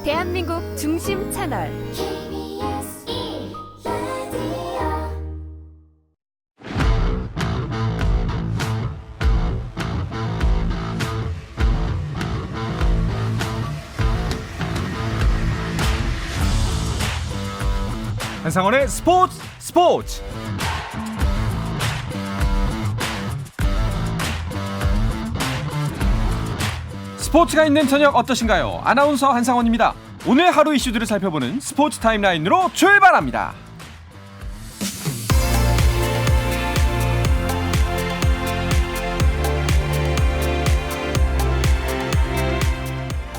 대한민국 중심 채널 KBS 1라디오 한상원의 스포츠. 스포츠가 있는 저녁 어떠신가요? 아나운서 한상원입니다. 오늘 하루 이슈들을 살펴보는 스포츠 타임라인으로 출발합니다.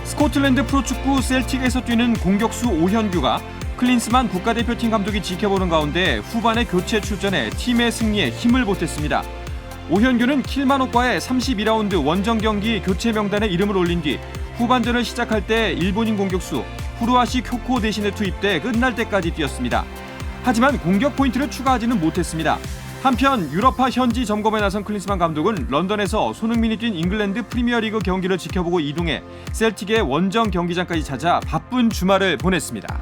스코틀랜드 프로축구 셀틱에서 뛰는 공격수 오현규가 클린스만 국가대표팀 감독이 지켜보는 가운데 후반에 교체 출전해 팀의 승리에 힘을 보탰습니다. 오현규는 킬마노과의 32라운드 원정 경기 교체 명단에 이름을 올린 뒤 후반전을 시작할 때 일본인 공격수 후루아시 쿄코 대신에 투입돼 끝날 때까지 뛰었습니다. 하지만 공격 포인트를 추가하지는 못했습니다. 한편 유럽파 현지 점검에 나선 클린스만 감독은 런던에서 손흥민이 뛴 잉글랜드 프리미어리그 경기를 지켜보고 이동해 셀틱의 원정 경기장까지 찾아 바쁜 주말을 보냈습니다.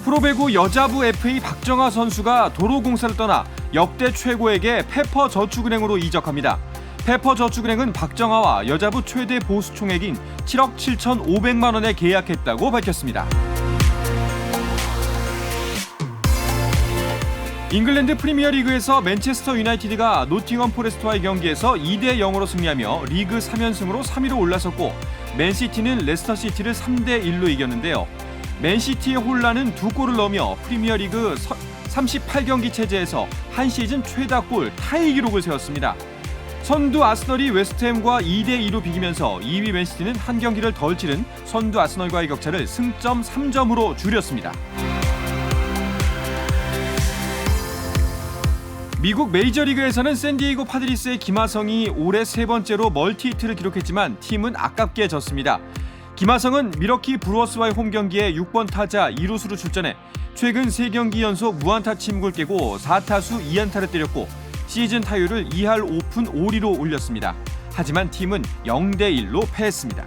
프로배구 여자부 FA 박정아 선수가 도로공사를 떠나 역대 최고액의 페퍼저축은행으로 이적합니다. 페퍼저축은행은 박정아와 여자부 최대 보수 총액인 7억 7,500만 원에 계약했다고 밝혔습니다. 잉글랜드 프리미어리그에서 맨체스터 유나이티드가 노팅엄 포레스트와의 경기에서 2대 0으로 승리하며 리그 3연승으로 3위로 올라섰고 맨시티는 레스터시티를 3대 1로 이겼는데요. 맨시티의 홀라는 2골을 넣으며 프리미어리그 38경기 체제에서 한 시즌 최다골 타이 기록을 세웠습니다. 선두 아스널이 웨스트햄과 2대 2로 비기면서 2위 맨시티는 한 경기를 덜 치른 선두 아스널과의 격차를 승점 3점으로 줄였습니다. 미국 메이저리그에서는 샌디에이고 파드리스의 김하성이 올해 세 번째로 멀티히트를 기록했지만 팀은 아깝게 졌습니다. 김하성은 미러키 브루어스와의 홈경기에 6번 타자 2루수로 출전해 최근 3경기 연속 무안타 침묵을 깨고 4타수 2안타를 때렸고 시즌 타율을 2할 5푼 5리로 올렸습니다. 하지만 팀은 0대 1로 패했습니다.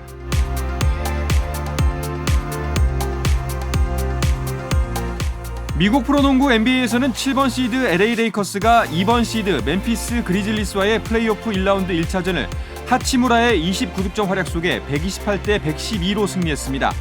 미국 프로농구 NBA에서는 7번 시드 LA 레이커스가 2번 시드 멤피스 그리즐리스와의 플레이오프 1라운드 1차전을 하치무라의 29득점 활약 속에 128대 112로 승리했습니다.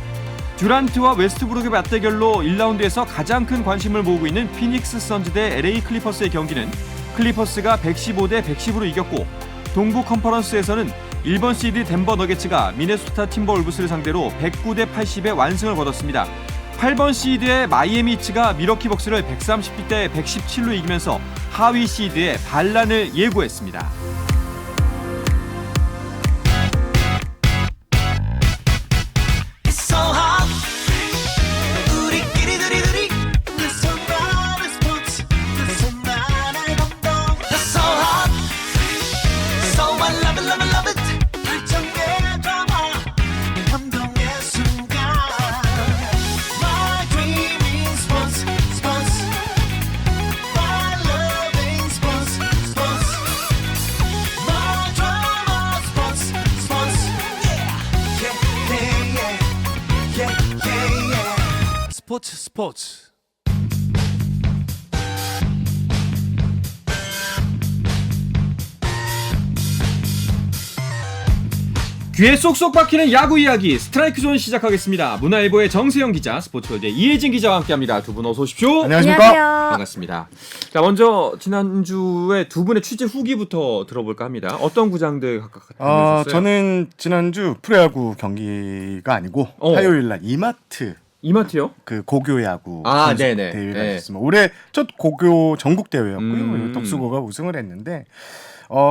듀란트와 웨스트브룩의 맞대결로 1라운드에서 가장 큰 관심을 모으고 있는 피닉스 선즈 대 LA 클리퍼스의 경기는 클리퍼스가 115대 110으로 이겼고 동부 컨퍼런스에서는 1번 시드 덴버 너게츠가 미네소타 팀버울브스를 상대로 109대 80의 완승을 거뒀습니다. 8번 시드의 마이애미 히츠가 미러키 벅스를 130대 117로 이기면서 하위 시드의 반란을 예고했습니다. 스포츠 귀에 쏙쏙 박히는 야구 이야기 스트라이크 존 시작하겠습니다. 문화일보의 정세영 기자, 스포츠월드의 이혜진 기자와 함께합니다. 두 분 어서 오십시오. 안녕하십니까. 반갑습니다. 자, 먼저 지난주에 두 분의 취재 후기부터 들어볼까 합니다. 어떤 구장들 각각 다녀오셨어요? 저는 지난주 프로야구 경기가 아니고 화요일날 이마트요? 그 고교 야구 네네. 대회가 네. 있었습니다. 올해 첫 고교 전국 대회였고요. 음. 덕수고가 우승을 했는데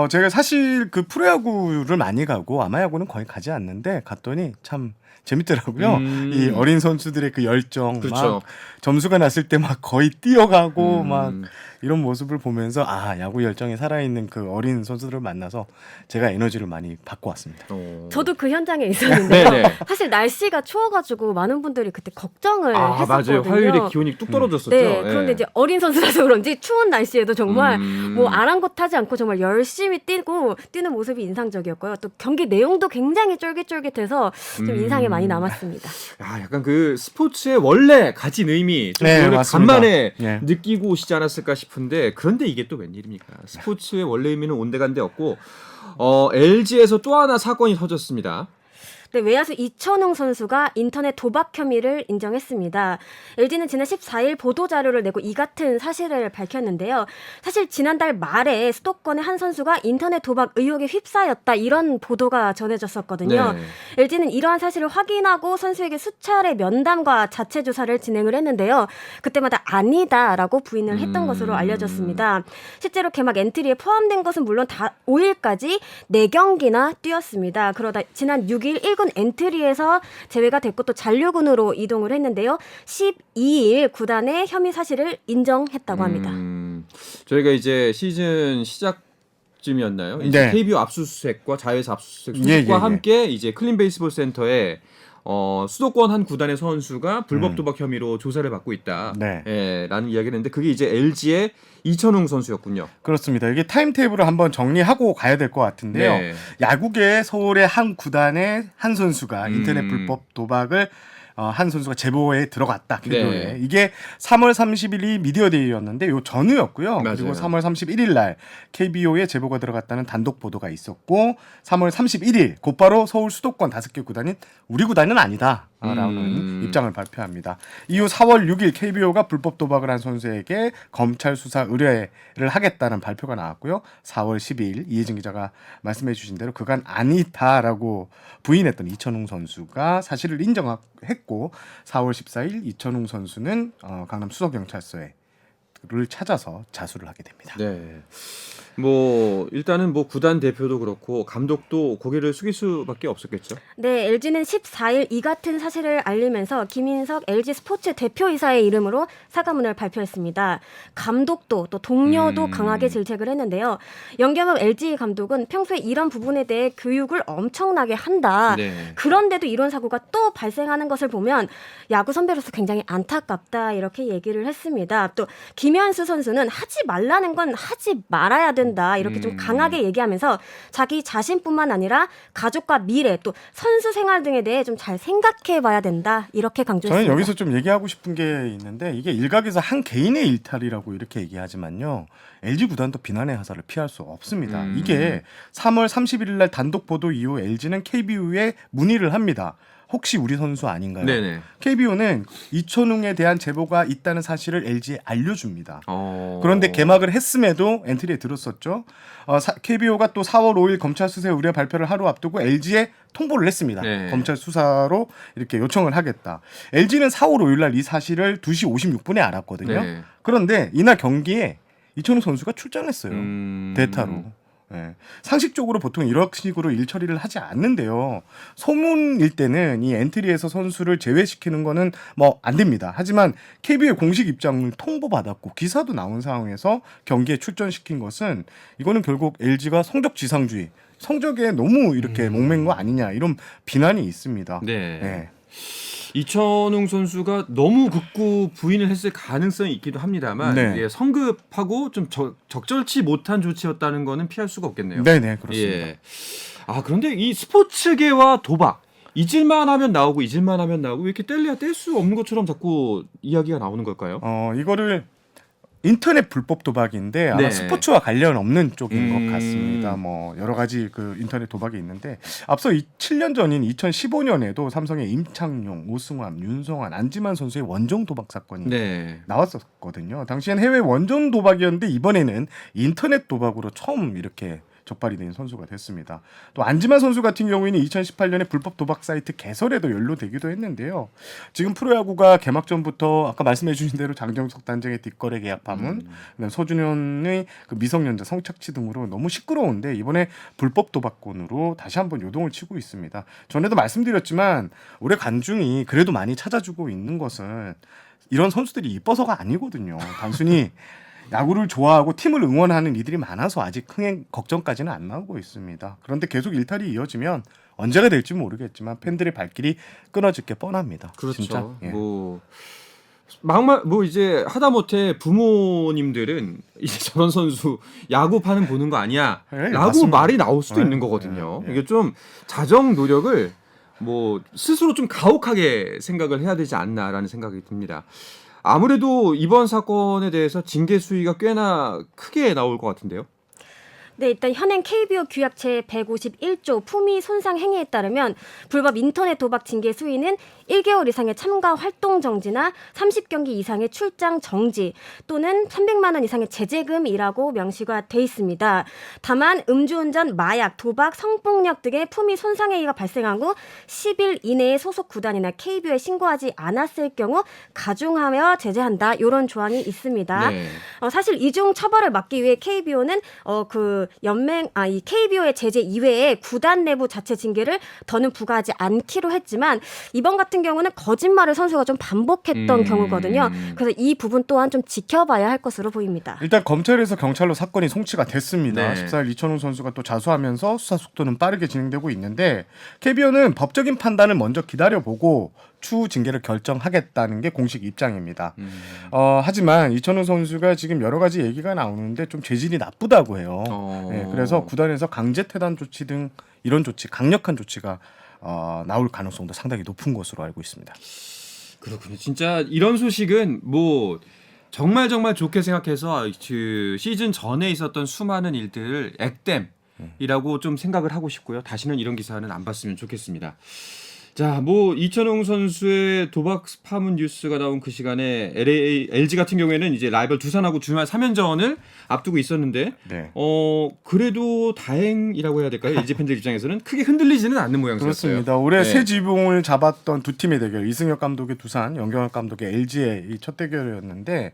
제가 사실 그 프로야구를 많이 가고 아마야구는 거의 가지 않는데 갔더니 참 재밌더라고요. 이 어린 선수들의 그 열정, 그렇죠. 막 점수가 났을 때 막 거의 뛰어가고 막 이런 모습을 보면서 야구 열정이 살아있는 그 어린 선수들을 만나서 제가 에너지를 많이 받고 왔습니다. 저도 그 현장에 있었는데요. 네네. 사실 날씨가 추워가지고 많은 분들이 그때 걱정을 했었거든요. 맞아요. 화요일에 기온이 뚝 떨어졌었죠. 네, 그런데 이제 어린 선수라서 그런지 추운 날씨에도 정말 뭐 아랑곳하지 않고 정말 열심히 뛰는 모습이 인상적이었고요. 또 경기 내용도 굉장히 쫄깃쫄깃해서 좀 인상에 많이 남았습니다. 야, 약간 그 스포츠의 원래 가진 의미 좀 네, 그거를 맞습니다. 간만에 예. 느끼고 오시지 않았을까 싶은데 그런데 이게 또 웬일입니까? 스포츠의 원래 의미는 온데간데 없고 LG에서 또 하나 사건이 터졌습니다. 네, 외야수 이천웅 선수가 인터넷 도박 혐의를 인정했습니다. LG는 지난 14일 보도자료를 내고 이 같은 사실을 밝혔는데요. 사실 지난달 말에 수도권의 한 선수가 인터넷 도박 의혹에 휩싸였다 이런 보도가 전해졌었거든요. 네. LG는 이러한 사실을 확인하고 선수에게 수차례 면담과 자체 조사를 진행을 했는데요. 그때마다 아니다라고 부인을 했던 것으로 알려졌습니다. 실제로 개막 엔트리에 포함된 것은 물론 다 5일까지 4경기나 뛰었습니다. 그러다 지난 6일 1군 엔트리에서 제외가 됐고 또 잔류군으로 이동을 했는데요. 12일 구단의 혐의 사실을 인정했다고 합니다. 저희가 이제 시즌 시작쯤이었나요? 이제 네. KBO 압수수색과 자회사 압수수색 예, 소식과 예, 예. 함께 이제 클린 베이스볼 센터에 수도권 한 구단의 선수가 불법 도박 혐의로 조사를 받고 있다. 네. 예, 라는 이야기를 했는데 그게 이제 LG의 이천웅 선수였군요. 그렇습니다. 이게 타임테이블을 한번 정리하고 가야 될 것 같은데요. 네. 야구계 서울의 한 구단의 한 선수가 인터넷 불법 도박을 한 선수가 제보에 들어갔다. KBO에. 네. 이게 3월 30일이 미디어데이였는데 요 전후였고요. 맞아요. 그리고 3월 31일 날 KBO에 제보가 들어갔다는 단독 보도가 있었고 3월 31일 곧바로 서울 수도권 5개 구단인 우리 구단은 아니다. 라는 입장을 발표합니다. 이후 4월 6일 KBO가 불법 도박을 한 선수에게 검찰 수사 의뢰를 하겠다는 발표가 나왔고요. 4월 10일 이혜진 기자가 말씀해 주신 대로 그간 아니다라고 부인했던 이천웅 선수가 사실을 인정했고 4월 14일 이천웅 선수는 강남 수서경찰서를 찾아서 자수를 하게 됩니다. 네. 뭐 일단은 뭐 구단 대표도 그렇고 감독도 고개를 숙일 수밖에 없었겠죠. 네, LG는 14일 이 같은 사실을 알리면서 김인석 LG 스포츠 대표이사의 이름으로 사과문을 발표했습니다. 감독도 또 동료도 강하게 질책을 했는데요. 연경엽 LG 감독은 평소에 이런 부분에 대해 교육을 엄청나게 한다. 네. 그런데도 이런 사고가 또 발생하는 것을 보면 야구 선배로서 굉장히 안타깝다 이렇게 얘기를 했습니다. 또 김현수 선수는 하지 말라는 건 하지 말아야 된다. 이렇게 좀 강하게 얘기하면서 자기 자신뿐만 아니라 가족과 미래 또 선수 생활 등에 대해 좀 잘 생각해 봐야 된다. 이렇게 강조했습니다. 저는 여기서 좀 얘기하고 싶은 게 있는데 이게 일각에서 한 개인의 일탈이라고 이렇게 얘기하지만요. LG 구단도 비난의 화살을 피할 수 없습니다. 이게 3월 31일 날 단독 보도 이후 LG는 KBO에 문의를 합니다. 혹시 우리 선수 아닌가요? 네네. KBO는 이천웅에 대한 제보가 있다는 사실을 LG에 알려줍니다. 어... 그런데 개막을 했음에도 엔트리에 들었었죠. KBO가 또 4월 5일 검찰 수사 의뢰 발표를 하루 앞두고 LG에 통보를 했습니다. 네. 검찰 수사로 이렇게 요청을 하겠다. LG는 4월 5일 날 이 사실을 2시 56분에 알았거든요. 네. 그런데 이날 경기에 이천웅 선수가 출전했어요. 대타로. 네. 상식적으로 보통 이런 식으로 일 처리를 하지 않는데요. 소문일 때는 이 엔트리에서 선수를 제외시키는 거는 뭐 안 됩니다. 하지만 KBO의 공식 입장을 통보받았고 기사도 나온 상황에서 경기에 출전시킨 것은 이거는 결국 LG가 성적 지상주의, 성적에 너무 이렇게 목맨 거 아니냐 이런 비난이 있습니다. 네. 네. 이천웅 선수가 너무 극구 부인을 했을 가능성이 있기도 합니다만 네. 예, 성급하고 좀 적절치 못한 조치였다는 거는 피할 수가 없겠네요. 네네 그렇습니다. 예. 아 그런데 이 스포츠계와 도박 잊을만 하면 나오고 잊을만 하면 나오고 왜 이렇게 뗄래야 뗄 수 없는 것처럼 자꾸 이야기가 나오는 걸까요? 이거를 인터넷 불법 도박인데 아마 네. 스포츠와 관련 없는 쪽인 것 같습니다. 뭐 여러 가지 그 인터넷 도박이 있는데 앞서 7년 전인 2015년에도 삼성의 임창용, 오승환, 윤성환, 안지만 선수의 원정 도박 사건이 네. 나왔었거든요. 당시엔 해외 원정 도박이었는데 이번에는 인터넷 도박으로 처음 이렇게 적발이 된 선수가 됐습니다. 또 안지만 선수 같은 경우에는 2018년에 불법 도박 사이트 개설에도 연루되기도 했는데요. 지금 프로야구가 개막 전부터 아까 말씀해 주신 대로 장정석 단장의 뒷거래 계약 파문, 그다음 서준현의 그 미성년자 성착취 등으로 너무 시끄러운데 이번에 불법 도박권으로 다시 한번 요동을 치고 있습니다. 전에도 말씀드렸지만 올해 관중이 그래도 많이 찾아주고 있는 것은 이런 선수들이 이뻐서가 아니거든요. 단순히 야구를 좋아하고 팀을 응원하는 이들이 많아서 아직 흥행 걱정까지는 안 나오고 있습니다. 그런데 계속 일탈이 이어지면 언제가 될지 모르겠지만 팬들의 발길이 끊어질 게 뻔합니다. 그렇죠. 진짜? 예. 뭐 막말 뭐 이제 하다못해 부모님들은 이제 저런 선수 야구판은 보는 거 아니야 네, 라고 맞습니다. 말이 나올 수도 네, 있는 거거든요. 네, 네. 이게 좀 자정 노력을 뭐 스스로 좀 가혹하게 생각을 해야 되지 않나라는 생각이 듭니다. 아무래도 이번 사건에 대해서 징계 수위가 꽤나 크게 나올 것 같은데요. 네, 일단 현행 KBO 규약 제151조 품위 손상 행위에 따르면 불법 인터넷 도박 징계 수위는 1개월 이상의 참가 활동 정지나 30경기 이상의 출장 정지 또는 300만 원 이상의 제재금이라고 명시가 돼 있습니다. 다만 음주운전, 마약, 도박, 성폭력 등의 품위 손상 행위가 발생한 후 10일 이내에 소속 구단이나 KBO에 신고하지 않았을 경우 가중하며 제재한다. 이런 조항이 있습니다. 네. 사실 이중 처벌을 막기 위해 KBO는 이 KBO의 제재 이외에 구단 내부 자체 징계를 더는 부과하지 않기로 했지만 이번 같은 경우는 거짓말을 선수가 좀 반복했던 경우거든요. 그래서 이 부분 또한 좀 지켜봐야 할 것으로 보입니다. 일단 검찰에서 경찰로 사건이 송치가 됐습니다. 네. 14일 이천웅 선수가 또 자수하면서 수사 속도는 빠르게 진행되고 있는데 KBO는 법적인 판단을 먼저 기다려보고 추후 징계를 결정하겠다는 게 공식 입장입니다. 하지만 이천웅 선수가 지금 여러 가지 얘기가 나오는데 좀 죄질이 나쁘다고 해요. 네, 그래서 구단에서 강제 퇴단 조치 등 이런 조치, 강력한 조치가 나올 가능성도 상당히 높은 것으로 알고 있습니다. 그렇군요. 진짜 이런 소식은 뭐 정말 좋게 생각해서 그 시즌 전에 있었던 수많은 일들을 액땜이라고 좀 생각을 하고 싶고요. 다시는 이런 기사는 안 봤으면 좋겠습니다. 자, 뭐 이천웅 선수의 도박 파문 뉴스가 나온 그 시간에 LG 같은 경우에는 이제 라이벌 두산하고 주말 3연전을 앞두고 있었는데 네. 그래도 다행이라고 해야 될까요? LG 팬들 입장에서는 크게 흔들리지는 않는 모양새였어요. 그렇습니다. 올해 네. 새 지붕을 잡았던 두 팀의 대결, 이승엽 감독의 두산, 연경환 감독의 LG의 이 첫 대결이었는데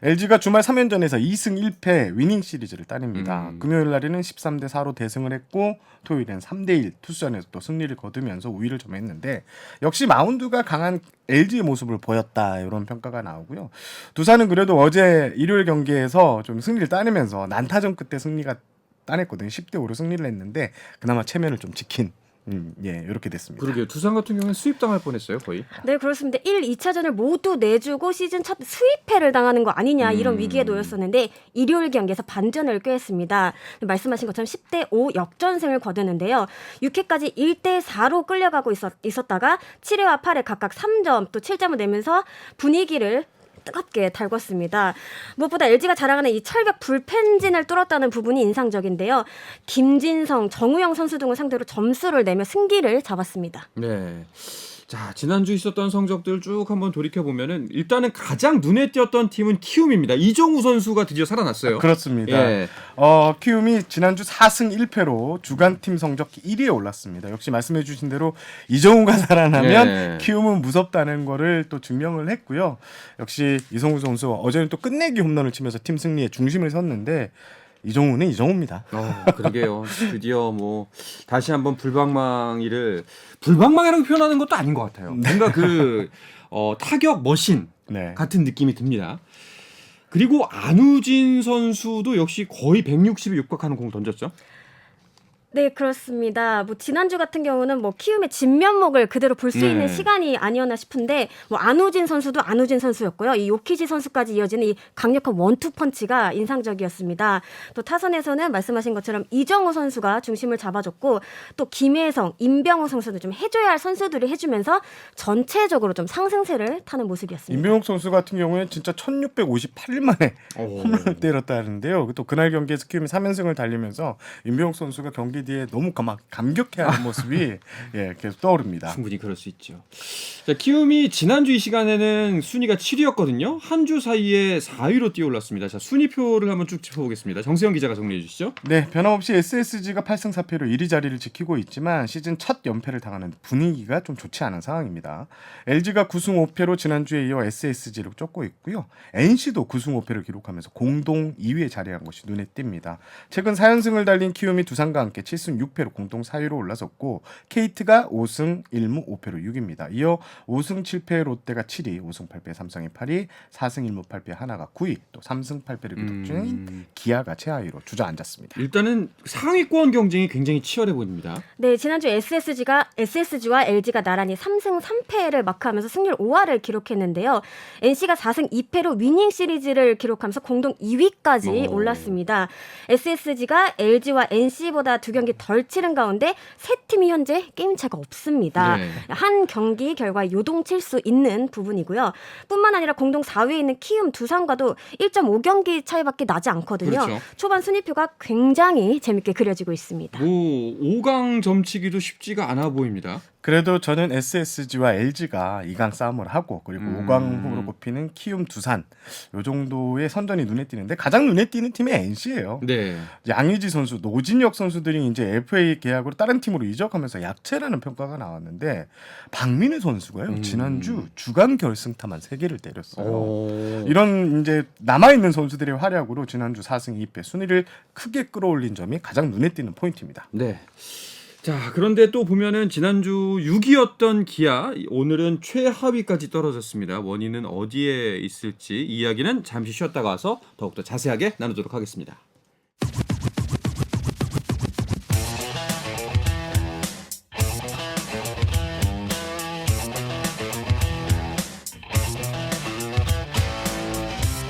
LG가 주말 3연전에서 2승 1패 위닝 시리즈를 따냅니다. 금요일 날에는 13대 4로 대승을 했고 토요일엔 3대 1 투수전에서 또 승리를 거두면서 우위를 점했는데 역시 마운드가 강한 LG의 모습을 보였다 이런 평가가 나오고요. 두산은 그래도 어제 일요일 경기에서 좀 승리를 따내면서 난타전 끝에 승리가 따냈거든요. 10대 5로 승리를 했는데 그나마 체면을 좀 지킨 이렇게 됐습니다. 그러게요. 두산 같은 경우는 수입당할 뻔했어요, 거의. 네, 그렇습니다. 1, 2차전을 모두 내주고 시즌 첫 수입패를 당하는 거 아니냐 이런 위기에 놓였었는데 일요일 경기에서 반전을 꾀했습니다. 말씀하신 것처럼 10대 5 역전승을 거두는데요. 6회까지 1대 4로 끌려가고 있었다가 7회와 8회 각각 3점 또 7점을 내면서 분위기를 뜨겁게 달궜습니다. 무엇보다 LG가 자랑하는 이 철벽 불펜진을 뚫었다는 부분이 인상적인데요. 김진성, 정우영 선수 등을 상대로 점수를 내며 승기를 잡았습니다. 네. 자, 지난주 있었던 성적들 쭉 한번 돌이켜보면은 일단은 가장 눈에 띄었던 팀은 키움입니다. 이정우 선수가 드디어 살아났어요. 그렇습니다. 예. 키움이 지난주 4승 1패로 주간 팀 성적 1위에 올랐습니다. 역시 말씀해 주신 대로 이정우가 살아나면 예. 키움은 무섭다는 거를 또 증명을 했고요. 역시 이성우 선수 어제는 또 끝내기 홈런을 치면서 팀 승리에 중심을 섰는데 이정우는 이정우입니다. 그러게요. 드디어 뭐 다시 한번 불방망이라고 표현하는 것도 아닌 것 같아요. 뭔가 그 타격 머신 네. 같은 느낌이 듭니다. 그리고 안우진 선수도 역시 거의 160에 육박하는 공 던졌죠. 네, 그렇습니다. 뭐 지난주 같은 경우는 뭐 키움의 진면목을 그대로 볼 수 네. 있는 시간이 아니었나 싶은데 뭐 안우진 선수도 안우진 선수였고요. 이 요키지 선수까지 이어지는 이 강력한 원투 펀치가 인상적이었습니다. 또 타선에서는 말씀하신 것처럼 이정우 선수가 중심을 잡아줬고 또 김혜성, 임병호 선수도 좀 해줘야 할 선수들이 해주면서 전체적으로 좀 상승세를 타는 모습이었습니다. 임병욱 선수 같은 경우에는 진짜 1658일 만에 홈런을 때렸다는데요. 또 그날 경기에서 키움이 3연승을 달리면서 임병욱 선수가 경기 뒤에 너무 막 감격해하는 모습이 계속 떠오릅니다. 충분히 그럴 수 있죠. 자, 키움이 지난주 이 시간에는 순위가 7위였거든요. 한 주 사이에 4위로 뛰어올랐습니다. 자, 순위표를 한번 쭉 짚어보겠습니다. 정세영 기자가 정리해 주시죠. 네, 변함없이 SSG가 8승 4패로 1위 자리를 지키고 있지만 시즌 첫 연패를 당하는 분위기가 좀 좋지 않은 상황입니다. LG가 9승 5패로 지난주에 이어 SSG를 쫓고 있고요. NC도 9승 5패를 기록하면서 공동 2위에 자리한 것이 눈에 띕니다. 최근 4연승을 달린 키움이 두산과 함께 7승 6패로 공동 4위로 올라섰고 KT가 5승 1무 5패로 6위입니다. 이어 5승 7패 롯데가 7위, 5승 8패 삼성이 8위, 4승 1무 8패 하나가 9위, 또 3승 8패를 기록 중인 기아가 최하위로 주저앉았습니다. 일단은 상위권 경쟁이 굉장히 치열해 보입니다. 네, 지난주 SSG와 LG가 나란히 3승 3패를 마크하면서 승률 5할을 기록했는데요. NC가 4승 2패로 위닝 시리즈를 기록하면서 공동 2위까지 올랐습니다. SSG가 LG와 NC보다 2경기 덜 치른 가운데 세 팀이 현재 게임차가 없습니다. 네. 한 경기 결과에 요동칠 수 있는 부분이고요. 뿐만 아니라 공동 4위에 있는 키움 두산과도 1.5경기 차이밖에 나지 않거든요. 그렇죠. 초반 순위표가 굉장히 재밌게 그려지고 있습니다. 뭐 5강 점치기도 쉽지가 않아 보입니다. 그래도 저는 SSG와 LG가 2강 싸움을 하고 그리고 5강 후보로 꼽히는 키움 두산 요 정도의 선전이 눈에 띄는데 가장 눈에 띄는 팀이 NC예요. 네. 양의지 선수, 노진혁 선수들이 이제 FA 계약으로 다른 팀으로 이적하면서 약체라는 평가가 나왔는데 박민우 선수가요. 지난주 주간 결승타만 3개를 때렸어요. 이런 이제 남아 있는 선수들의 활약으로 지난주 4승 2패 순위를 크게 끌어올린 점이 가장 눈에 띄는 포인트입니다. 네. 자, 그런데 또 보면은 지난주 6위였던 기아 오늘은 최하위까지 떨어졌습니다. 원인은 어디에 있을지 이야기는 잠시 쉬었다가 와서 더욱더 자세하게 나누도록 하겠습니다.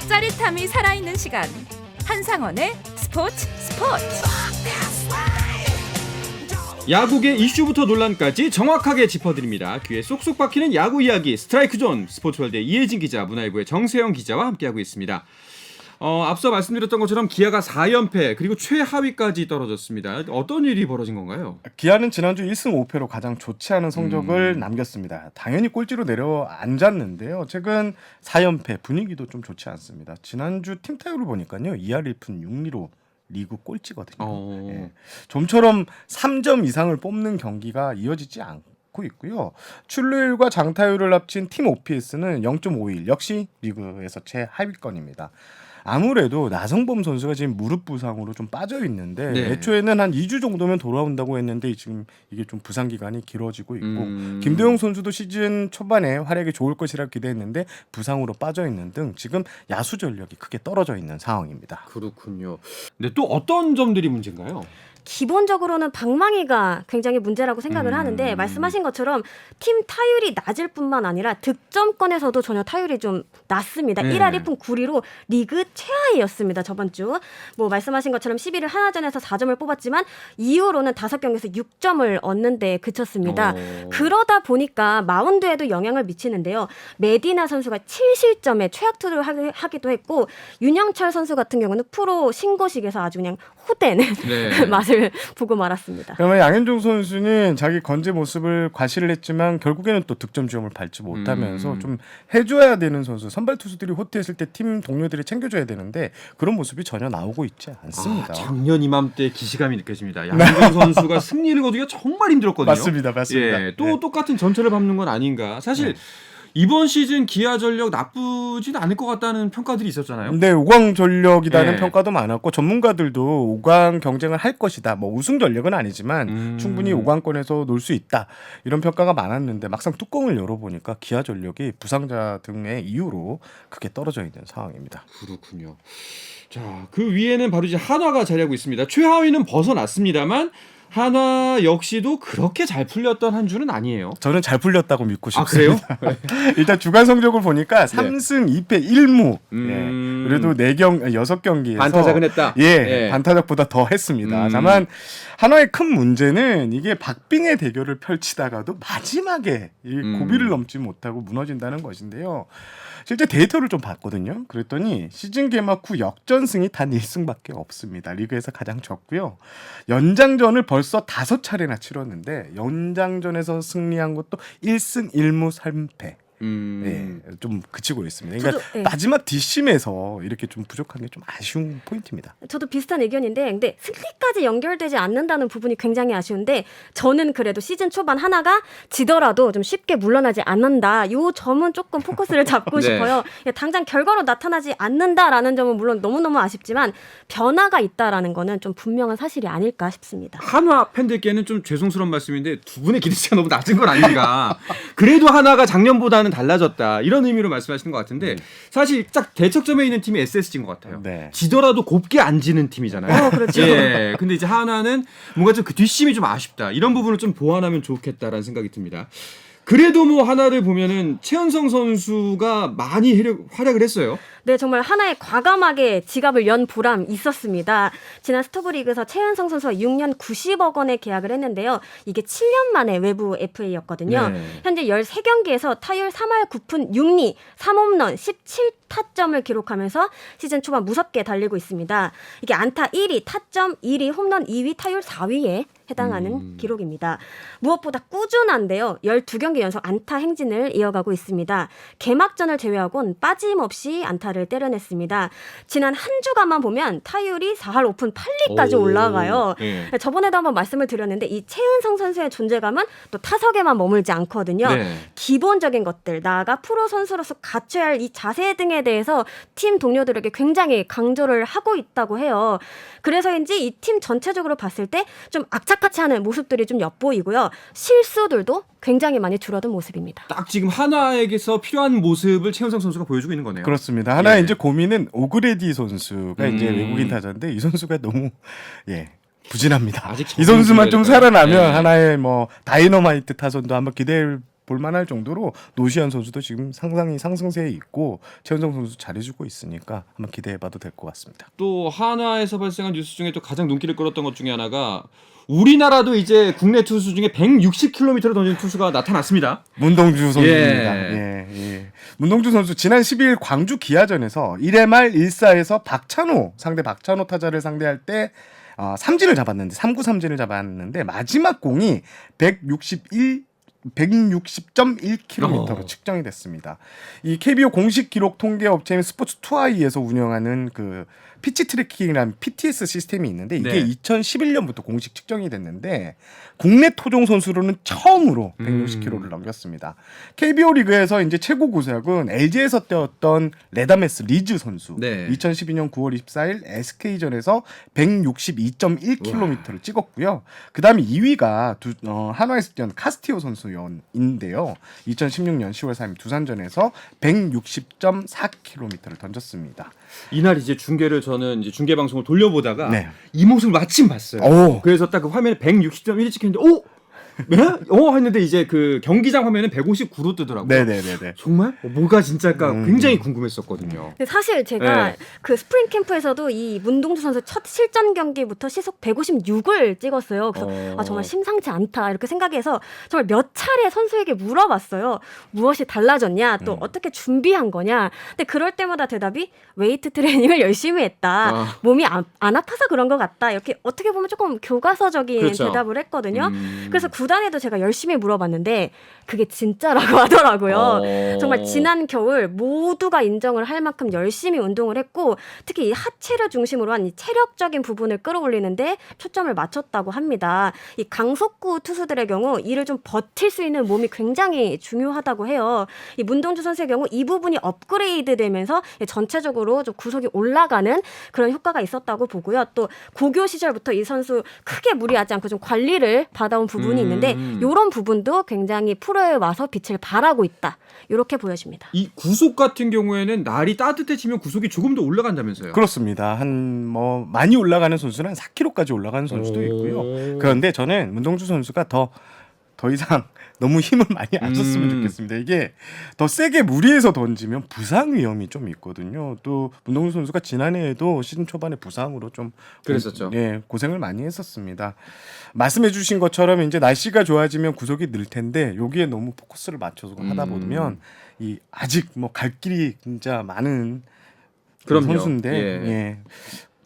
짜릿함이 살아있는 시간 한상원의 스포츠. 야구계 이슈부터 논란까지 정확하게 짚어드립니다. 귀에 쏙쏙 박히는 야구 이야기 스트라이크존 스포츠월드의 이혜진 기자, 문화일보의 정세영 기자와 함께하고 있습니다. 앞서 말씀드렸던 것처럼 기아가 4연패 그리고 최하위까지 떨어졌습니다. 어떤 일이 벌어진 건가요? 기아는 지난주 1승 5패로 가장 좋지 않은 성적을 남겼습니다. 당연히 꼴찌로 내려앉았는데요. 최근 4연패 분위기도 좀 좋지 않습니다. 지난주 팀 타율을 보니까요. 2할 1푼 6리로 리그 꼴찌거든요. 예. 좀처럼 3점 이상을 뽑는 경기가 이어지지 않고 있고요. 출루율과 장타율을 합친 팀 OPS는 0.51 역시 리그에서 최하위권입니다. 아무래도 나성범 선수가 지금 무릎 부상으로 좀 빠져 있는데 네. 애초에는 한 2주 정도면 돌아온다고 했는데 지금 이게 좀 부상 기간이 길어지고 있고 김도영 선수도 시즌 초반에 활약이 좋을 것이라 기대했는데 부상으로 빠져 있는 등 지금 야수 전력이 크게 떨어져 있는 상황입니다. 그렇군요. 근데 또 어떤 점들이 문제인가요? 기본적으로는 방망이가 굉장히 문제라고 생각을 하는데 말씀하신 것처럼 팀 타율이 낮을 뿐만 아니라 득점권에서도 전혀 타율이 좀 낮습니다. 네. 1할 1푼 9리로 리그 최하위였습니다. 저번 주. 뭐 말씀하신 것처럼 11일 하나전에서 4점을 뽑았지만 이후로는 5경기에서 6점을 얻는데 그쳤습니다. 그러다 보니까 마운드에도 영향을 미치는데요. 메디나 선수가 7실점에 최악투를 하기도 했고 윤영철 선수 같은 경우는 프로 신고식에서 아주 그냥 호되는 네. 맛을 보고 말았습니다. 그러면 양현종 선수는 자기 건재 모습을 과시를 했지만 결국에는 또 득점 주험을 밟지 못하면서 좀 해줘야 되는 선수, 선발 투수들이 호투했을 때 팀 동료들이 챙겨줘야 되는데 그런 모습이 전혀 나오고 있지 않습니다. 작년 이맘때 기시감이 느껴집니다. 양현종 선수가 승리를 거두기가 정말 힘들었거든요. 맞습니다. 예, 또 네. 똑같은 전철을 밟는 건 아닌가. 사실 이번 시즌 기아 전력 나쁘진 않을 것 같다는 평가들이 있었잖아요. 네, 5강 전력이라는 예. 평가도 많았고 전문가들도 5강 경쟁을 할 것이다. 뭐 우승 전력은 아니지만 충분히 5강권에서 놀 수 있다. 이런 평가가 많았는데 막상 뚜껑을 열어보니까 기아 전력이 부상자 등의 이유로 크게 떨어져 있는 상황입니다. 그렇군요. 자, 그 위에는 바로 이제 한화가 자리하고 있습니다. 최하위는 벗어났습니다만 한화 역시도 그렇게 잘 풀렸던 한 주는 아니에요. 저는 잘 풀렸다고 믿고 아, 그래요? 싶습니다. 일단 주간 성적을 보니까 3승 2패 1무. 예. 그래도 6경기에서 반타작은 했다. 예, 반타작보다 더 했습니다. 다만 한화의 큰 문제는 이게 박빙의 대결을 펼치다가도 마지막에 이 고비를 넘지 못하고 무너진다는 것인데요. 실제 데이터를 좀 봤거든요. 그랬더니 시즌 개막 후 역전승이 단 1승밖에 없습니다. 리그에서 가장 적고요. 연장전을 벌써 5차례나 치렀는데 연장전에서 승리한 것도 1승 1무 3패. 좀 그치고 있습니다. 그러니까 저도, 네. 마지막 뒷심에서 이렇게 좀 부족한 게 좀 아쉬운 포인트입니다. 저도 비슷한 의견인데, 근데 승리까지 연결되지 않는다는 부분이 굉장히 아쉬운데, 저는 그래도 시즌 초반 하나가 지더라도 좀 쉽게 물러나지 않는다. 요 점은 조금 포커스를 잡고 네. 싶어요. 당장 결과로 나타나지 않는다라는 점은 물론 너무너무 아쉽지만 변화가 있다라는 거는 좀 분명한 사실이 아닐까 싶습니다. 한화 팬들께는 좀 죄송스러운 말씀인데 두 분의 기대치가 너무 낮은 건 아닌가. 그래도 하나가 작년보다는 달라졌다. 이런 의미로 말씀하시는 것 같은데 사실 딱 대척점에 있는 팀이 SSG인 것 같아요. 네. 지더라도 곱게 안 지는 팀이잖아요. 그렇죠. 예. 근데 이제 하나는 뭔가 좀 그 뒷심이 좀 아쉽다. 이런 부분을 좀 보완하면 좋겠다라는 생각이 듭니다. 그래도 뭐 하나를 보면은 최은성 선수가 많이 활약을 했어요. 네, 정말 하나의 과감하게 지갑을 연 보람 있었습니다. 지난 스토브리그에서 최은성 선수와 6년 90억 원에 계약을 했는데요. 이게 7년 만에 외부 FA였거든요. 네. 현재 13경기에서 타율 3할 9푼 6리, 3홈런, 17타점을 기록하면서 시즌 초반 무섭게 달리고 있습니다. 이게 안타 1위, 타점 1위, 홈런 2위, 타율 4위에 해당하는 기록입니다. 무엇보다 꾸준한데요. 12경기 연속 안타 행진을 이어가고 있습니다. 개막전을 제외하고는 빠짐없이 안타를 때려냈습니다. 지난 한 주간만 보면 타율이 4할 5푼 8리까지 올라가요. 네. 저번에도 한번 말씀을 드렸는데 이 최은성 선수의 존재감은 또 타석에만 머물지 않거든요. 네. 기본적인 것들, 나아가 프로 선수로서 갖춰야 할 이 자세 등에 대해서 팀 동료들에게 굉장히 강조를 하고 있다고 해요. 그래서인지 이 팀 전체적으로 봤을 때 좀 악착같이 하는 모습들이 좀 엿보이고요. 실수들도 굉장히 많이 줄어든 모습입니다. 딱 지금 하나에게서 필요한 모습을 최은성 선수가 보여주고 있는 거네요. 그렇습니다. 하나의 예. 이제 고민은 오그레디 선수가 이제 외국인 타자인데 이 선수가 너무 부진합니다. 아직 이 선수만 좀 적응이 돼야 살아나면 될까요? 하나의 뭐 다이너마이트 타선도 한번 기대해 볼 만할 정도로 노시안 선수도 지금 상당히 상승세에 있고 최은성 선수 잘해주고 있으니까 한번 기대해봐도 될 것 같습니다. 또 하나에서 발생한 뉴스 중에 또 가장 눈길을 끌었던 것 중에 하나가 우리나라도 이제 국내 투수 중에 160km를 던지는 투수가 나타났습니다. 문동주 선수입니다. 예. 문동주 선수 지난 12일 광주 기아전에서 1회 말 1사에서 상대 박찬호 타자를 상대할 때 삼진을 잡았는데 3구 삼진을 잡았는데 마지막 공이 160.1km로 측정이 됐습니다. 이 KBO 공식 기록 통계 업체인 스포츠 투아이에서 운영하는 그 피치 트래킹이라는 PTS 시스템이 있는데 이게 네. 2011년부터 공식 측정이 됐는데 국내 토종 선수로는 처음으로 160km를 넘겼습니다. KBO 리그에서 이제 최고 구속은 LG에서 뛰었던 레다메스 리즈 선수. 네. 2012년 9월 24일 SK전에서 162.1km를 찍었고요. 그다음에 2위가 한화에서 뛰었던 카스티오 선수인데요. 2016년 10월 3일 두산전에서 160.4km를 던졌습니다. 이날 이제 중계를 저는 이제 중계 방송을 돌려보다가 네. 이 모습을 마침 봤어요. 오. 그래서 딱 그 화면에 160.1이 찍혔는데 네? 했는데 이제 그 경기장 화면은 159로 뜨더라고요. 네네네네. 정말 뭐가 진짜일까 굉장히 궁금했었거든요. 근데 사실 제가 네. 그 스프링 캠프에서도 이 문동주 선수 첫 실전 경기부터 시속 156을 찍었어요. 그래서 정말 심상치 않다 이렇게 생각해서 정말 몇 차례 선수에게 물어봤어요. 무엇이 달라졌냐, 또 어떻게 준비한 거냐. 근데 그럴 때마다 대답이 웨이트 트레이닝을 열심히 했다. 몸이 안 아파서 그런 것 같다. 이렇게 어떻게 보면 조금 교과서적인 그렇죠. 대답을 했거든요. 그래서 구단에도 제가 열심히 물어봤는데 그게 진짜라고 하더라고요. 정말 지난 겨울 모두가 인정을 할 만큼 열심히 운동을 했고 특히 이 하체를 중심으로 한 이 체력적인 부분을 끌어올리는데 초점을 맞췄다고 합니다. 이 강속구 투수들의 경우 이를 좀 버틸 수 있는 몸이 굉장히 중요하다고 해요. 이 문동주 선수의 경우 이 부분이 업그레이드 되면서 전체적으로 좀 구속이 올라가는 그런 효과가 있었다고 보고요. 또 고교 시절부터 이 선수 크게 무리하지 않고 좀 관리를 받아온 부분이 있는데 이런 부분도 굉장히 프로에 와서 빛을 발하고 있다. 이렇게 보여집니다. 이 구속 같은 경우에는 날이 따뜻해지면 구속이 조금 더 올라간다면서요? 그렇습니다. 많이 올라가는 선수는 한 4km까지 올라가는 선수도 있고요. 그런데 저는 문동주 선수가 더 이상 너무 힘을 많이 안 썼으면 좋겠습니다. 이게 더 세게 무리해서 던지면 부상 위험이 좀 있거든요. 또 문동주 선수가 지난해에도 시즌 초반에 부상으로 좀 그랬었죠. 고생을 많이 했었습니다. 말씀해주신 것처럼 이제 날씨가 좋아지면 구속이 늘 텐데 여기에 너무 포커스를 맞춰서 하다 보면 이 아직 뭐 갈 길이 진짜 많은 그런 그럼요. 선수인데.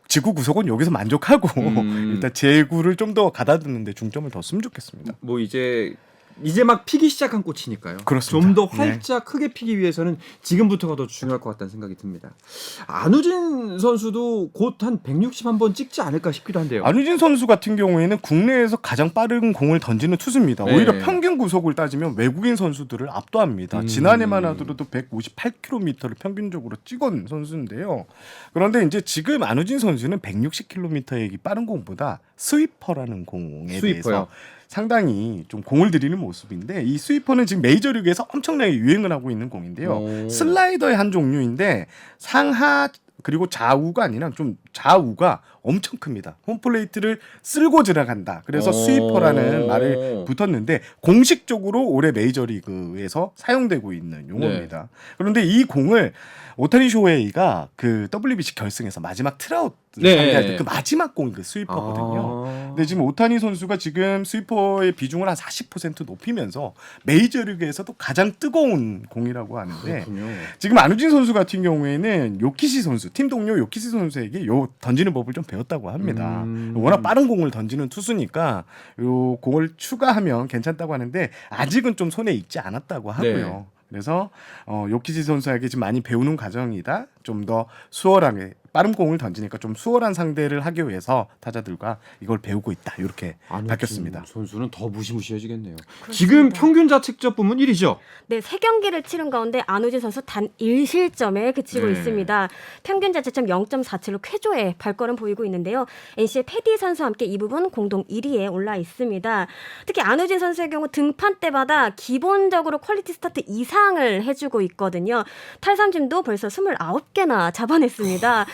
지구 구속은 여기서 만족하고 일단 제구를 좀 더 가다듬는데 중점을 더 쓰면 좋겠습니다. 뭐 이제 이제 막 피기 시작한 꽃이니까요. 그렇습니다. 좀 더 네. 활짝 크게 피기 위해서는 지금부터가 더 중요할 것 같다는 생각이 듭니다. 안우진 선수도 곧 한 161번 찍지 않을까 싶기도 한데요. 안우진 선수 같은 경우에는 국내에서 가장 빠른 공을 던지는 투수입니다. 네. 오히려 평균 구속을 따지면 외국인 선수들을 압도합니다. 지난해만 하더라도 158km를 평균적으로 찍은 선수인데요. 그런데 이제 지금 안우진 선수는 160km의 빠른 공보다 스위퍼라는 공에 스위퍼요? 대해서 상당히 좀 공을 들이는 모습인데 이 스위퍼는 지금 메이저리그에서 엄청나게 유행을 하고 있는 공인데요. 오. 슬라이더의 한 종류인데 상하 그리고 좌우가 아니라 좀 좌우가 엄청 큽니다. 홈플레이트를 쓸고 들어간다. 그래서 오. 스위퍼라는 말을 붙었는데 공식적으로 올해 메이저리그에서 사용되고 있는 용어입니다. 그런데 이 공을 오타니 쇼헤이가 그 WBC 결승에서 마지막 트라우트 네. 상대할 때 그 마지막 공이 그 스위퍼거든요. 근데 지금 오타니 선수가 지금 스위퍼의 비중을 한 40% 높이면서 메이저리그에서도 가장 뜨거운 공이라고 하는데 그렇군요. 지금 안우진 선수 같은 경우에는 요키시 선수, 팀 동료 요키시 선수에게 요 던지는 법을 좀 배웠다고 합니다. 워낙 빠른 공을 던지는 투수니까 요 공을 추가하면 괜찮다고 하는데 아직은 좀 손에 익지 않았다고 하고요. 네. 그래서 요키시 선수에게 지금 많이 배우는 과정이다. 좀 더 수월하게 빠른 공을 던지니까 좀 수월한 상대를 하기 위해서 타자들과 이걸 배우고 있다. 이렇게 안우진 밝혔습니다. 선수는 더 무시무시해지겠네요. 지금 평균 자책점 부문 1위죠. 네, 3경기를 치른 가운데 안우진 선수 단 1실점에 그치고 네. 있습니다. 평균 자책점 0.47로 쾌조의 발걸음 보이고 있는데요. NC의 패디 선수와 함께 이 부분 공동 1위에 올라 있습니다. 특히 안우진 선수의 경우 등판 때마다 기본적으로 퀄리티 스타트 이상을 해주고 있거든요. 탈삼진도 벌써 29개나 잡아냈습니다.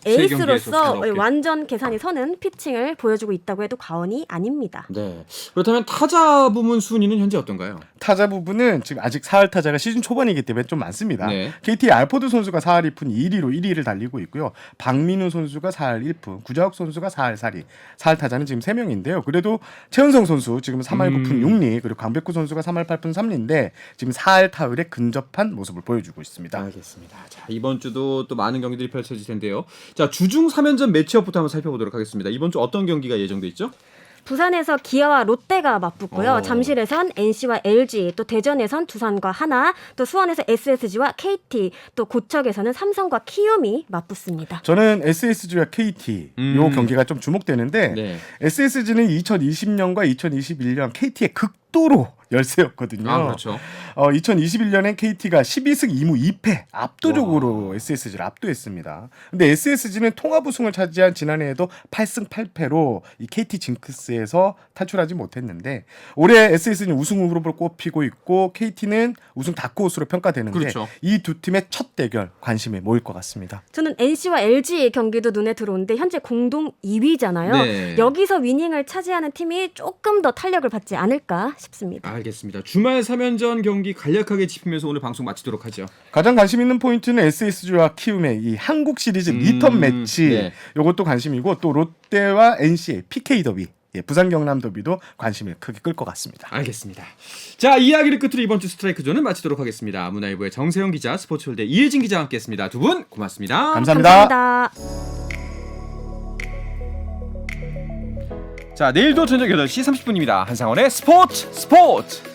에이스로서 경기에서 완전 계산이 서는 피칭을 보여주고 있다고 해도 과언이 아닙니다. 네. 그렇다면 타자 부문 순위는 현재 어떤가요? 타자 부분은 지금 아직 4할 타자가 시즌 초반이기 때문에 좀 많습니다. 네. KT 알포드 선수가 4할 2푼 2리로 1위를 달리고 있고요. 박민우 선수가 4할 1푼, 구자욱 선수가 4할 4리. 4할 타자는 지금 3명인데요. 그래도 최은성 선수 지금 3할 9푼 6리, 그리고 강백호 선수가 3할 8푼 3리인데 지금 4할 타율에 근접한 모습을 보여주고 있습니다. 알겠습니다. 자, 이번 주도 또 많은 경기들이 펼쳐질 텐데요. 자, 주중 3연전 매치업부터 한번 살펴보도록 하겠습니다. 이번 주 어떤 경기가 예정돼 있죠? 부산에서 기아와 롯데가 맞붙고요. 오. 잠실에선 NC와 LG, 또 대전에선 두산과 하나, 또 수원에서 SSG와 KT, 또 고척에서는 삼성과 키움이 맞붙습니다. 저는 SSG와 KT 요 경기가 좀 주목되는데 네. SSG는 2020년과 2021년 KT의 극도로 열세였거든요. 아, 그렇죠. 2021년엔 KT가 12승 2무 2패 압도적으로 SSG를 압도했습니다. 근데 SSG는 통합 우승을 차지한 지난해에도 8승 8패로 이 KT 징크스에서 탈출하지 못했는데 올해 SSG는 우승 후보로 꼽히고 있고 KT는 우승 다크호스로 평가되는데 그렇죠. 이 두 팀의 첫 대결 관심이 모일 것 같습니다. 저는 NC와 LG 경기도 눈에 들어오는데 현재 공동 2위잖아요. 네. 여기서 위닝을 차지하는 팀이 조금 더 탄력을 받지 않을까 싶습니다. 알겠습니다. 주말 3연전 경기 간략하게 짚으면서 오늘 방송 마치도록 하죠. 가장 관심 있는 포인트는 SSG와 키움의 이 한국 시리즈 리턴 매치 네. 이것도 관심이고 또 롯데와 NC의 PK 더비 부산 경남 더비도 관심을 크게 끌 것 같습니다. 알겠습니다. 자, 이야기를 끝으로 이번 주 스트라이크 존은 마치도록 하겠습니다. 문화일보의 정세영 기자, 스포츠홀대 이혜진 기자와 함께했습니다. 두 분 고맙습니다. 감사합니다. 감사합니다. 자, 내일도 저녁 8시 30분입니다. 한상원의 스포츠.